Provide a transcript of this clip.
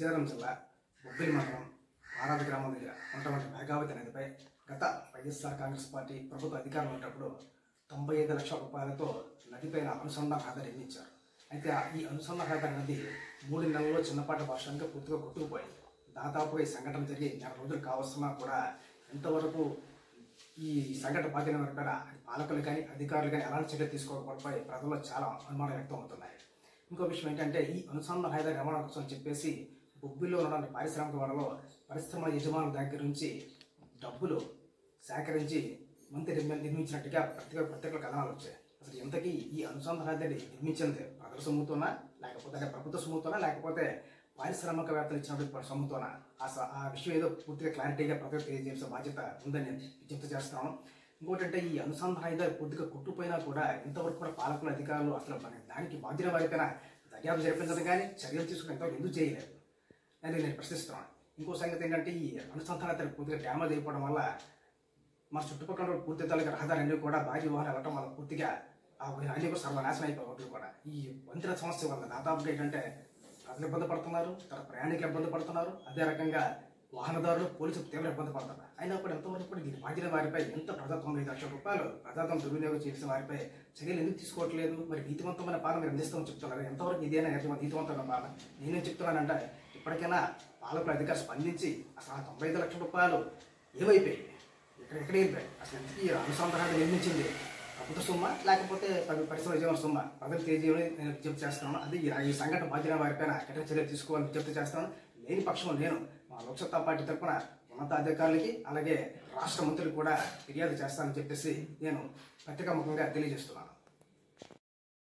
విజయనగరం జిల్లా బొబ్బిలి మండలం ఆరాధ గ్రామం దగ్గర ఉన్నటువంటి వేగావతి నదిపై గత వైఎస్ఆర్ కాంగ్రెస్ పార్టీ ప్రభుత్వ అధికారంలో ఉన్నప్పుడు 95 లక్షల రూపాయలతో నదిపైన అనుసంధాన రహదారి నిర్మించారు. అయితే ఈ అనుసంధాన రహదారి నది 3 నెలల్లో చిన్నపాటి వర్షంగా పూర్తిగా కొట్టుకుపోయింది. దాదాపుగా ఈ సంఘటన జరిగి 4 రోజులు కావస్తున్నా కూడా ఇంతవరకు ఈ సంఘటన బాధిన వరకైనా పాలకులు కానీ అధికారులు కానీ ఎలాంటి చర్యలు తీసుకోకపోవడంపై ప్రజల్లో చాలా అనుమానాలు వ్యక్తం అవుతున్నాయి. ఇంకో విషయం ఏంటంటే ఈ అనుసంధాన రహదారి నిర్మాణం కోసం చెప్పేసి బొబ్బిలిలో ఉన్న పారిశ్రామిక వనరులో పరిశ్రమల యజమానుల దగ్గర నుంచి డబ్బులు సేకరించి మంత్రి నిర్మించినట్టుగా ప్రత్యేక కథనాలు వచ్చాయి. అసలు ఇంతకీ ఈ అనుసంధాన రహదారి నిర్మించింది ప్రజల సొమ్ముతోనా, లేకపోతే ప్రభుత్వ సొమ్ముతోనా, లేకపోతే పారిశ్రామికవేత్తలు ఇచ్చినటువంటి సొమ్ముతోనా? ఆ విషయం ఏదో పూర్తిగా క్లారిటీగా ప్రజలకు తెలియజేసే బాధ్యత ఉందని నేను విజ్ఞప్తి చేస్తున్నాను. ఇంకోటంటే ఈ అనుసంధాన రహదారి పూర్తిగా కొట్టుపోయినా కూడా ఇంతవరకు కూడా పాలకుల అధికారులు అసలు దానికి బాధ్యత వారిపైన దర్యాప్తు జరిపించడం కానీ చర్యలు తీసుకుని ఇంతవరకు ఎందుకు చేయలేదు అని నేను ప్రశ్నిస్తున్నాను. ఇంకో సంగతి ఏంటంటే ఈ అనుసంధాన రహదారి పూర్తిగా డ్యామేజ్ అయిపోవడం వల్ల మన చుట్టుపక్కల పూర్తి తాలూకా రహదారి అన్నీ కూడా భారీ వాహనాలు వెళ్ళటం వల్ల పూర్తిగా అన్నీ కూడా సర్వనాశనం అయిపోయి కూడా ఈ వంతెన సమస్య వల్ల దాదాపుగా ఏంటంటే ప్రజలు ఇబ్బంది పడుతున్నారు, తర్వాత ప్రయాణికులు ఇబ్బంది పడుతున్నారు, అదే రకంగా వాహనదారులు పోలీసులు తీవ్ర ఇబ్బంది పడుతున్నారు. అయినా కూడా ఎంతవరకు కూడా దీని బాధ్యత వారిపై ఎంత 95 లక్షల రూపాయలు ప్రజాధనం దుర్వినియోగం చేసిన వారిపై చర్యలు ఎందుకు తీసుకోవట్లేదు? మరి నీతివంతమైన పాలన మీరు అందిస్తామని చెప్తున్నారు. ఎంతవరకు ఇదేనా నీతివంతమైన పాలన? నేనేం చెప్తున్నానంటే ఇప్పటికైనా పాలకుల అధికారులు స్పందించి అసలు 95 లక్షల రూపాయలు ఏమైపోయాయి, ఎక్కడ వెళ్ళిపోయాయి? అసలు ఈ అనుసంధానాన్ని నిర్మించింది ప్రభుత్వ సొమ్మ లేకపోతే పరిశ్రమ యజమాని సొమ్మ? ప్రజలు తెలియజేయమని నేను విజ్ఞప్తి చేస్తున్నాను. అది ఈ సంఘటన బాధ్యత వారిపైన కఠిన చర్యలు తీసుకోవాలని విజ్ఞప్తి చేస్తున్నాను. లేని పక్షంలో నేను మా లోక్సత్తా పార్టీ తరఫున ఉన్నతాధికారులకి అలాగే రాష్ట్ర మంత్రులు కూడా ఫిర్యాదు చేస్తానని చెప్పేసి నేను ప్రత్యేకముఖంగా తెలియజేస్తున్నాను.